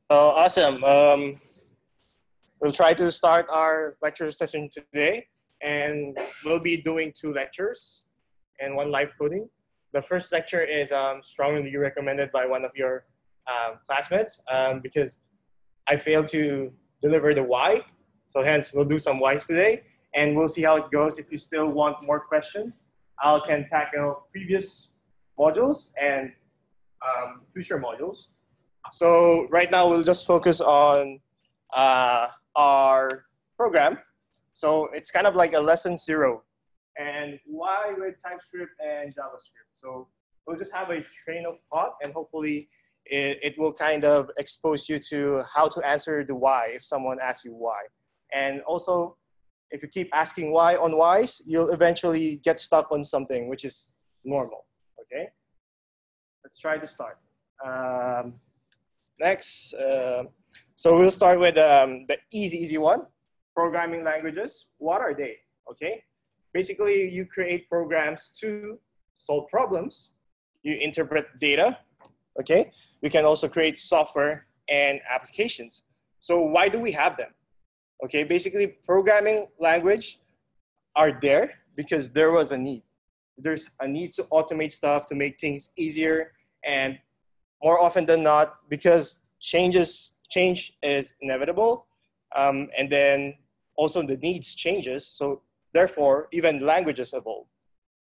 Awesome. We'll try to start our lecture session today, and we'll be doing 2 lectures and 1 live coding. The first lecture is strongly recommended by one of your classmates because I failed to deliver the why. So hence, we'll do some whys today, and we'll see how it goes. If you still want more questions, I can tackle previous modules and future modules. So right now, we'll just focus on our program. So it's kind of like a lesson 0. And why with TypeScript and JavaScript? So we'll just have a train of thought, and hopefully it will kind of expose you to how to answer the why if someone asks you why. And also, if you keep asking why on whys, you'll eventually get stuck on something, which is normal, okay? Let's try to start. Next, so we'll start with the easy one, programming languages. What are they, okay? Basically, you create programs to solve problems. You interpret data, okay? You can also create software and applications. So why do we have them? Okay, basically, programming language are there because there was a need. There's a need to automate stuff, to make things easier, and more often than not, because change is inevitable, and then also the needs changes. So therefore, even languages evolve.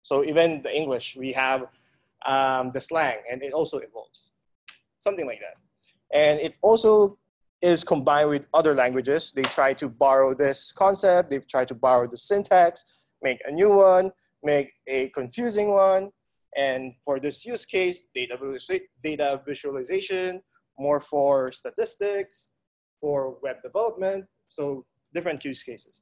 So even the English, we have the slang, and it also evolves, something like that. And it also is combined with other languages. They try to borrow this concept, they try to borrow the syntax, make a new one, make a confusing one. And for this use case, data visualization, more for statistics, for web development, so different use cases.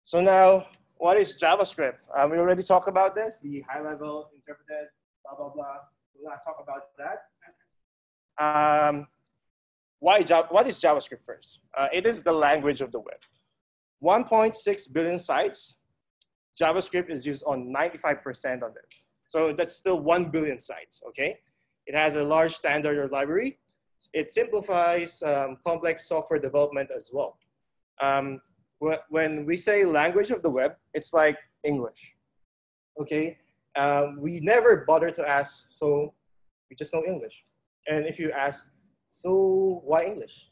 So now, what is JavaScript? We already talked about this, the high level, interpreted, blah, blah, blah. We'll not talk about that. What is JavaScript first? It is the language of the web. 1.6 billion sites, JavaScript is used on 95% of them. So that's still 1 billion sites, okay? It has a large standard library. It simplifies complex software development as well. When we say language of the web, it's like English, okay? We never bother to ask, so we just know English. And if you ask, so why English?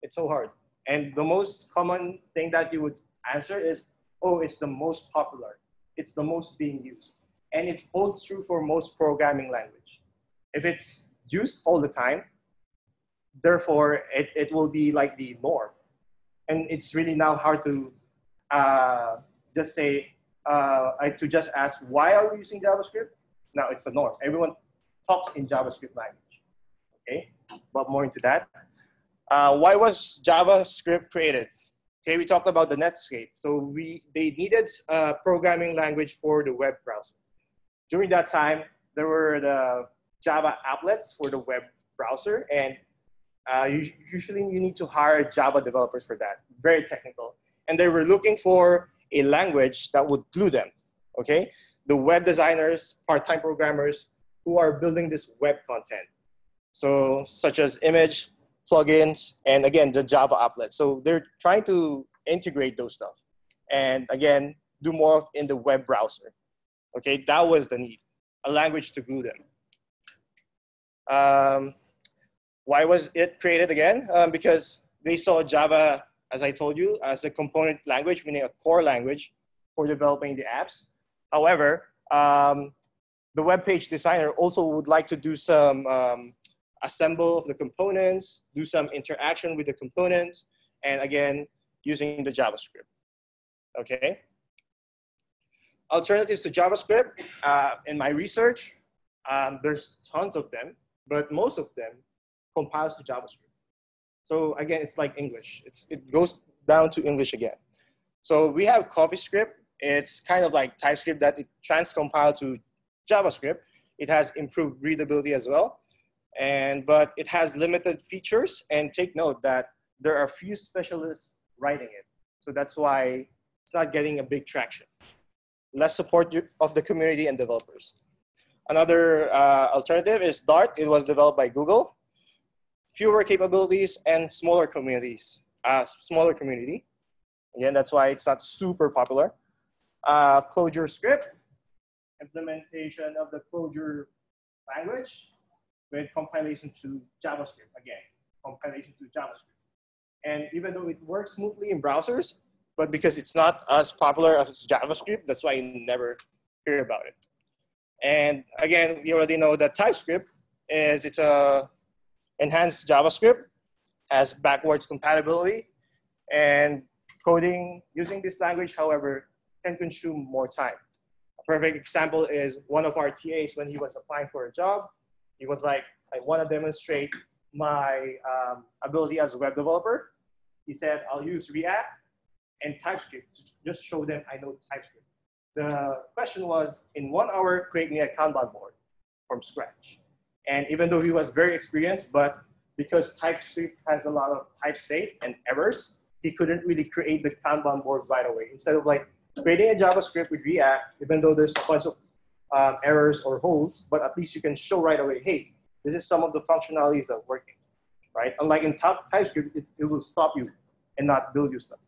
It's so hard. And the most common thing that you would answer is, oh, it's the most popular. It's the most being used. And it holds true for most programming language. If it's used all the time, therefore it will be like the norm. And it's really now hard to just say, to just ask, why are we using JavaScript? Now it's the norm. Everyone talks in JavaScript language. Okay, but more into that. Why was JavaScript created? Okay, we talked about the Netscape. So they needed a programming language for the web browser. During that time, there were the Java applets for the web browser, and usually you need to hire Java developers for that. Very technical. And they were looking for a language that would glue them, okay? The web designers, part-time programmers who are building this web content. So such as image, plugins, and again, the Java applet. So they're trying to integrate those stuff. And again, do more in the web browser. Okay, that was the need, a language to glue them. Why was it created again? Because they saw Java, as I told you, as a component language, meaning a core language for developing the apps. However, the web page designer also would like to do some assemble of the components, do some interaction with the components, and again, using the JavaScript, okay? Alternatives to JavaScript, in my research, there's tons of them, but most of them compiles to JavaScript. So again, it's like English. It goes down to English again. So we have CoffeeScript. It's kind of like TypeScript that it transcompiled to JavaScript. It has improved readability as well. But it has limited features, and take note that there are few specialists writing it. So that's why it's not getting a big traction. Less support of the community and developers. Another alternative is Dart. It was developed by Google. fewer capabilities and smaller communities, smaller community. Again, that's why it's not super popular. Clojure script, implementation of the Clojure language with compilation to JavaScript, again, compilation to JavaScript. And even though it works smoothly in browsers, but because it's not as popular as JavaScript, that's why you never hear about it. And again, we already know that TypeScript it's a enhanced JavaScript, has backwards compatibility, and coding using this language, however, can consume more time. A perfect example is one of our TAs when he was applying for a job. He was like, I want to demonstrate my ability as a web developer. He said, I'll use React and TypeScript to just show them I know TypeScript. The question was, in 1 hour, create me a Kanban board from scratch. And even though he was very experienced, but because TypeScript has a lot of type safe and errors, he couldn't really create the Kanban board right away. Instead of like creating a JavaScript with React, even though there's a bunch of errors or holes, but at least you can show right away, hey, this is some of the functionalities that are working, right? Unlike in TypeScript, it will stop you and not build you stuff.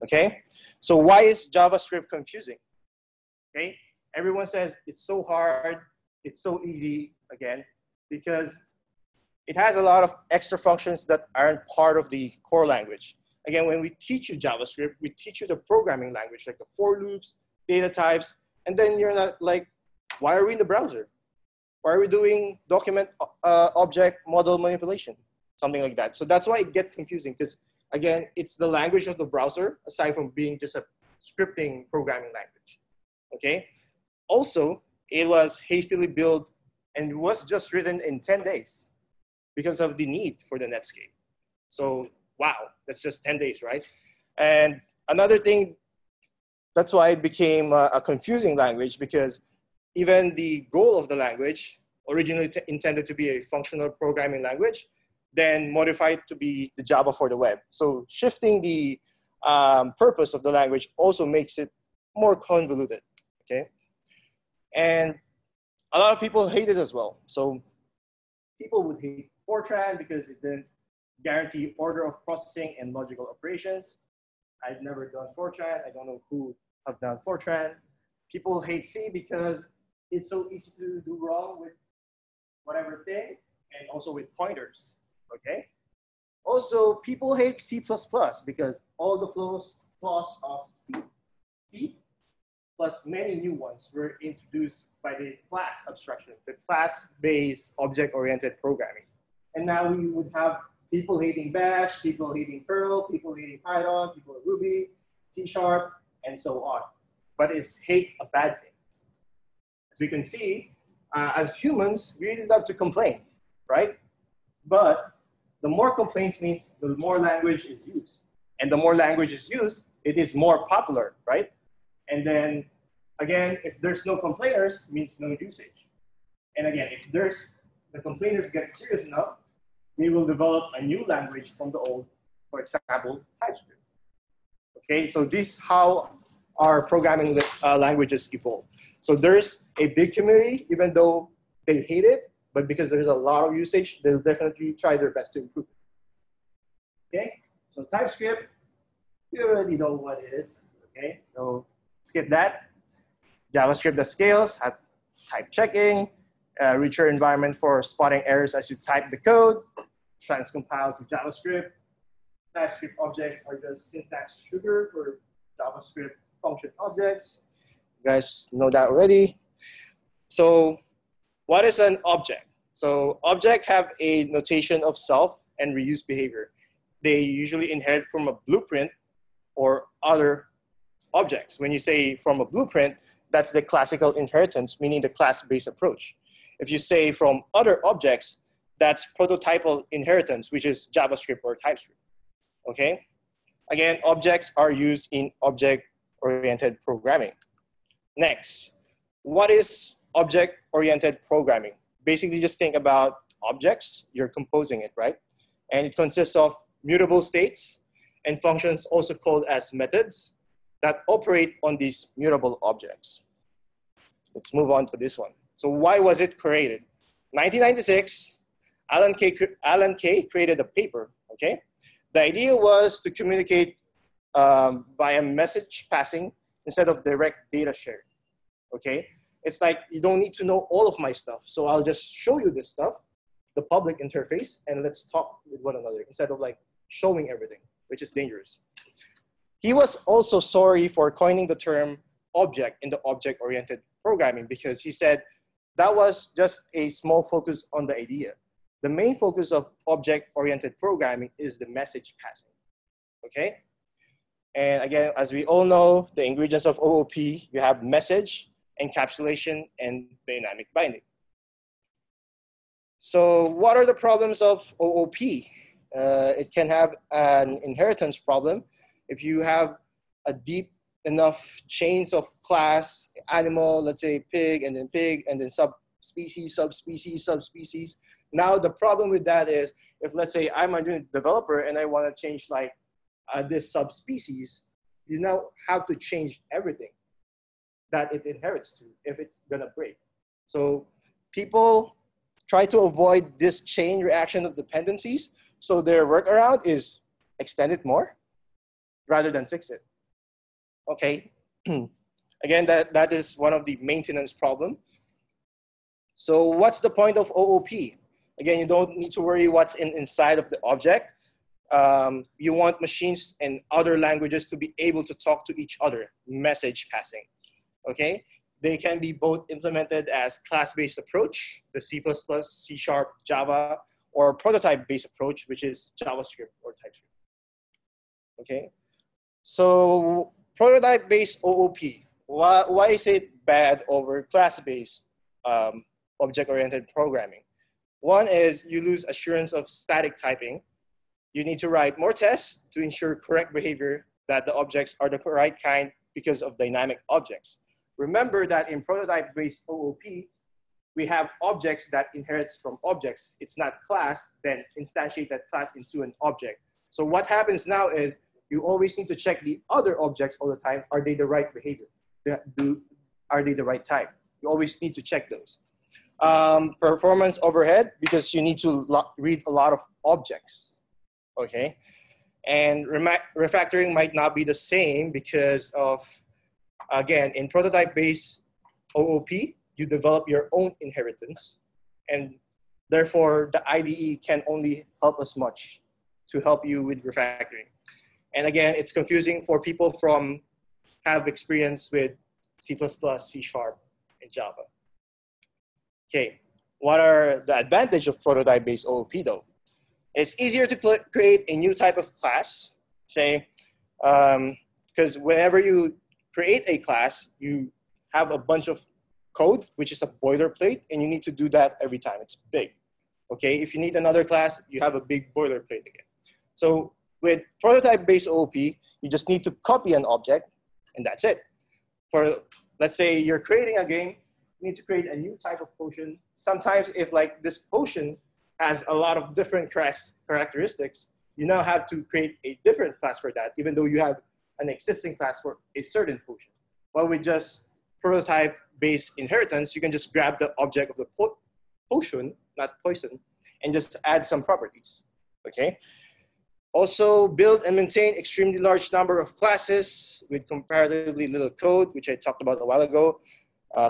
Okay, so why is JavaScript confusing? Okay, everyone says it's so hard, it's so easy, again, because it has a lot of extra functions that aren't part of the core language. Again, when we teach you JavaScript, we teach you the programming language, like the for loops, data types, and then you're not like, why are we in the browser? Why are we doing document object model manipulation? Something like that. So that's why it gets confusing, because again, it's the language of the browser, aside from being just a scripting programming language, okay? Also, it was hastily built and was just written in 10 days because of the need for the Netscape. So, wow, that's just 10 days, right? And another thing, that's why it became a confusing language, because even the goal of the language, originally intended to be a functional programming language, then modified to be the Java for the web. So shifting the purpose of the language also makes it more convoluted, okay? And a lot of people hate it as well. So people would hate Fortran because it didn't guarantee order of processing and logical operations. I've never done Fortran. I don't know who have done Fortran. People hate C because it's so easy to do wrong with whatever thing, and also with pointers. Okay. Also, people hate C++ because all the flaws of C plus many new ones were introduced by the class abstraction, the class-based object-oriented programming. And now we would have people hating Bash, people hating Perl, people hating Python, people Ruby, C#, and so on. But is hate a bad thing? As we can see, as humans, we really love to complain, right? But the more complaints means the more language is used. And the more language is used, it is more popular, right? And then, again, if there's no complainers, means no usage. And again, if the complainers get serious enough, we will develop a new language from the old, for example, TypeScript. Okay, so this is how our programming languages evolve. So there's a big community, even though they hate it, but because there's a lot of usage, they'll definitely try their best to improve it. Okay, so TypeScript, you already know what it is. Okay, so skip that. JavaScript that scales, have type-checking, richer environment for spotting errors as you type the code, transcompile to JavaScript. TypeScript objects are just syntax sugar for JavaScript function objects. You guys know that already. So what is an object? So objects have a notation of self and reuse behavior. They usually inherit from a blueprint or other objects. When you say from a blueprint, that's the classical inheritance, meaning the class-based approach. If you say from other objects, that's prototypal inheritance, which is JavaScript or TypeScript, okay? Again, objects are used in object-oriented programming. Next, what is object-oriented programming? Basically, just think about objects, you're composing it, right? And it consists of mutable states and functions also called as methods that operate on these mutable objects. Let's move on to this one. So why was it created? 1996, Alan Kay created a paper, okay? The idea was to communicate via message passing instead of direct data share, okay? It's like, you don't need to know all of my stuff, so I'll just show you this stuff, the public interface, and let's talk with one another instead of like showing everything, which is dangerous. He was also sorry for coining the term object in the object-oriented programming because he said that was just a small focus on the idea. The main focus of object-oriented programming is the message passing, okay? And again, as we all know, the ingredients of OOP, you have message, encapsulation, and dynamic binding. So what are the problems of OOP? It can have an inheritance problem. If you have a deep enough chains of class, animal, let's say pig, and then subspecies, subspecies, subspecies. Now the problem with that is, if let's say I'm a developer and I want to change like this subspecies, you now have to change everything that it inherits to if it's gonna break. So people try to avoid this chain reaction of dependencies. So their workaround is extend it more rather than fix it. Okay, again, that is one of the maintenance problem. So what's the point of OOP? Again, you don't need to worry what's inside of the object. You want machines and other languages to be able to talk to each other, message passing, okay? They can be both implemented as class-based approach, the C++, C#, Java, or prototype-based approach, which is JavaScript or TypeScript, okay? So prototype-based OOP, why is it bad over class-based object-oriented programming? One is you lose assurance of static typing. You need to write more tests to ensure correct behavior, that the objects are the right kind because of dynamic objects. Remember that in prototype-based OOP, we have objects that inherits from objects. It's not class, then instantiate that class into an object. So what happens now is you always need to check the other objects all the time. Are they the right behavior? Are they the right type? You always need to check those. Performance overhead, because you need to read a lot of objects, okay? And refactoring might not be the same because of, again, in prototype-based OOP, you develop your own inheritance, and therefore the IDE can only help us much to help you with refactoring. And again, it's confusing for people from have experience with C++, C#, and Java. Okay, what are the advantages of prototype-based OOP though? It's easier to create a new type of class, say, because whenever you create a class, you have a bunch of code, which is a boilerplate, and you need to do that every time. It's big, okay? If you need another class, you have a big boilerplate again. So with prototype-based OOP, you just need to copy an object, and that's it. For, let's say you're creating a game, you need to create a new type of potion. Sometimes if like this potion has a lot of different characteristics, you now have to create a different class for that, even though you have an existing class for a certain potion. While with just prototype-based inheritance, you can just grab the object of the potion, not poison, and just add some properties, okay? Also, build and maintain extremely large number of classes with comparatively little code, which I talked about a while ago.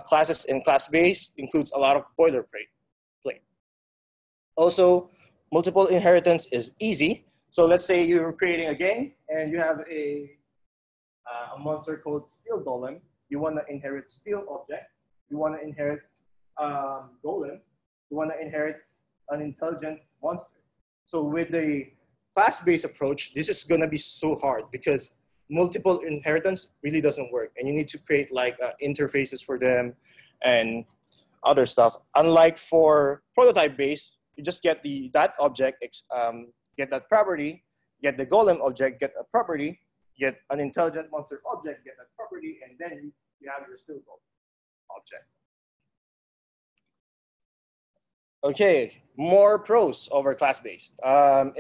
Classes and class-based includes a lot of boilerplate. Also, multiple inheritance is easy. So let's say you're creating a game and you have a monster called Steel Golem. You want to inherit Steel object. You want to inherit Golem. You want to inherit an intelligent monster. So with the class-based approach, this is going to be so hard because multiple inheritance really doesn't work, and you need to create like interfaces for them and other stuff. Unlike for prototype-based, you just get that object, get that property, get the golem object, get a property, get an intelligent monster object, get that property, and then you have your Steel Golem object. Okay, more pros over class-based.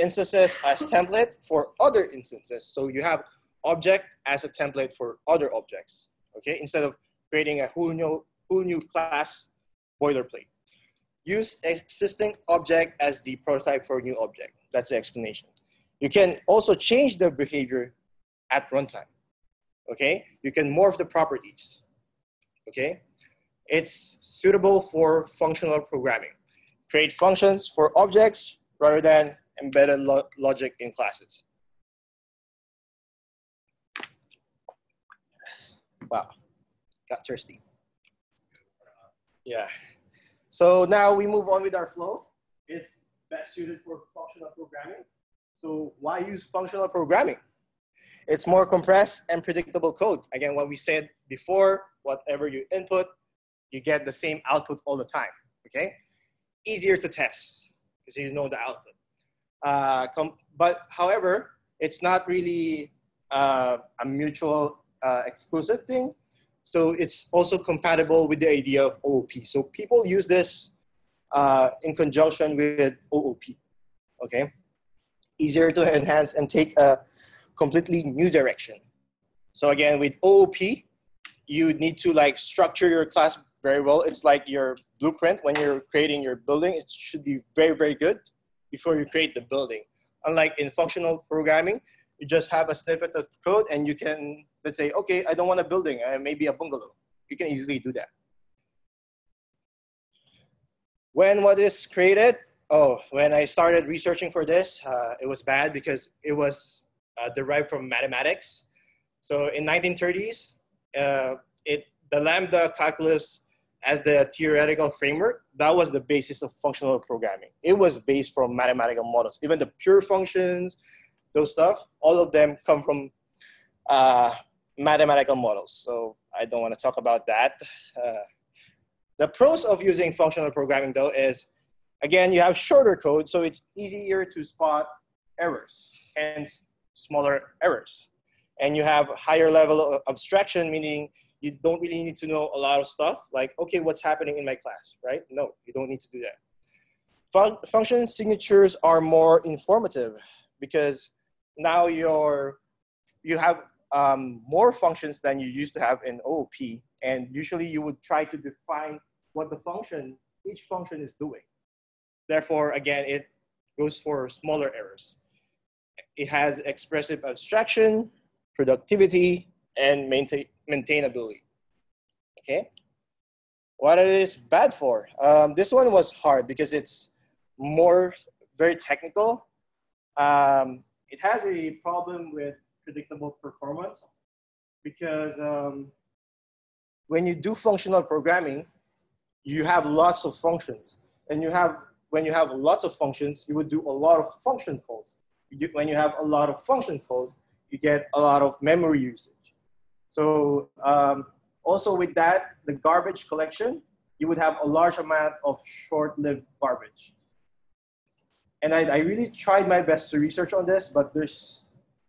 Instances as template for other instances. So you have object as a template for other objects, okay? Instead of creating a whole new class boilerplate. use existing object as the prototype for a new object. That's the explanation. You can also change the behavior at runtime. Okay, you can morph the properties. Okay, it's suitable for functional programming. Create functions for objects rather than embedded logic in classes. Wow, got thirsty. Yeah. So now we move on with our flow. It's best suited for functional programming. So why use functional programming? It's more compressed and predictable code. Again, what we said before, whatever you input, you get the same output all the time, okay? Easier to test because you know the output. But however, it's not really a mutual exclusive thing. So it's also compatible with the idea of OOP. So people use this in conjunction with OOP, okay? Easier to enhance and take a completely new direction. So again, with OOP, you need to like structure your class very well. It's like your blueprint when you're creating your building. It should be very, very good before you create the building. Unlike in functional programming, you just have a snippet of code and you can, let's say, okay, I don't want a building, maybe a bungalow. You can easily do that. When what is created? Oh, when I started researching for this, it was bad because it was derived from mathematics. So in 1930s, the lambda calculus as the theoretical framework, that was the basis of functional programming. It was based from mathematical models. Even the pure functions, those stuff, all of them come from mathematical models. So I don't want to talk about that. The pros of using functional programming though is, again, you have shorter code, so it's easier to spot errors, hence smaller errors. And you have higher level of abstraction, meaning you don't really need to know a lot of stuff, like, okay, what's happening in my class, right? No, you don't need to do that. Function signatures are more informative because now you have more functions than you used to have in OOP, and usually you would try to define what each function is doing. Therefore, again, it goes for smaller errors. It has expressive abstraction, productivity, and maintainability. Okay? What it is bad for? This one was hard because it's very technical. It has a problem with predictable performance because when you do functional programming, you have lots of functions. And when you have lots of functions, you would do a lot of function calls. When you have a lot of function calls, you get a lot of memory usage. So also with that, the garbage collection, you would have a large amount of short-lived garbage. And I really tried my best to research on this, but there's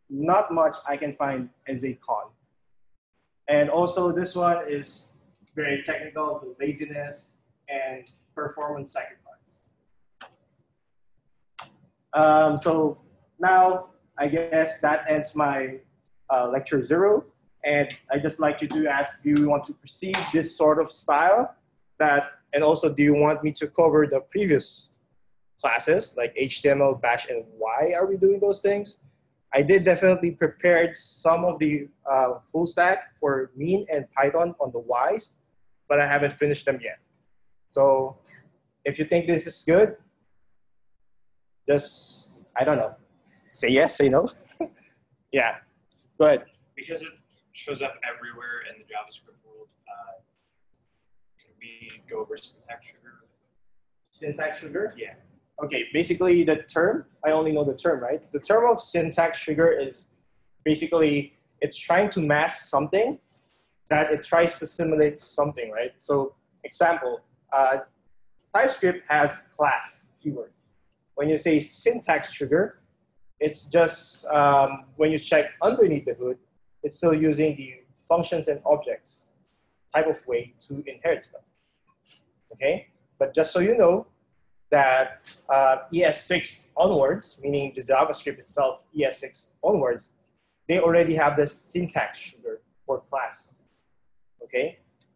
not much I can find as a con. And also this one is very technical, the laziness and performance sacrifice. So now I guess that ends my lecture 0. And I just like you to ask, do you want to proceed this sort of style? And also, do you want me to cover the previous classes like HTML, Bash, and why are we doing those things? I did definitely prepared some of the full stack for Mean and Python on the whys, but I haven't finished them yet. So if you think this is good, just, I don't know, say yes, say no. Yeah, go ahead. Because it shows up everywhere in the JavaScript world, can we go over syntax sugar? Syntax sugar? Yeah. Okay, basically the term, I only know the term, right? The term of syntax sugar is basically, it's trying to mask something that it tries to simulate something, right? So example, TypeScript has class keyword. When you say syntax sugar, it's just when you check underneath the hood, it's still using the functions and objects type of way to inherit stuff, okay? But just so you know that ES6 onwards, meaning the JavaScript itself, ES6 onwards, they already have the syntax sugar for class, okay?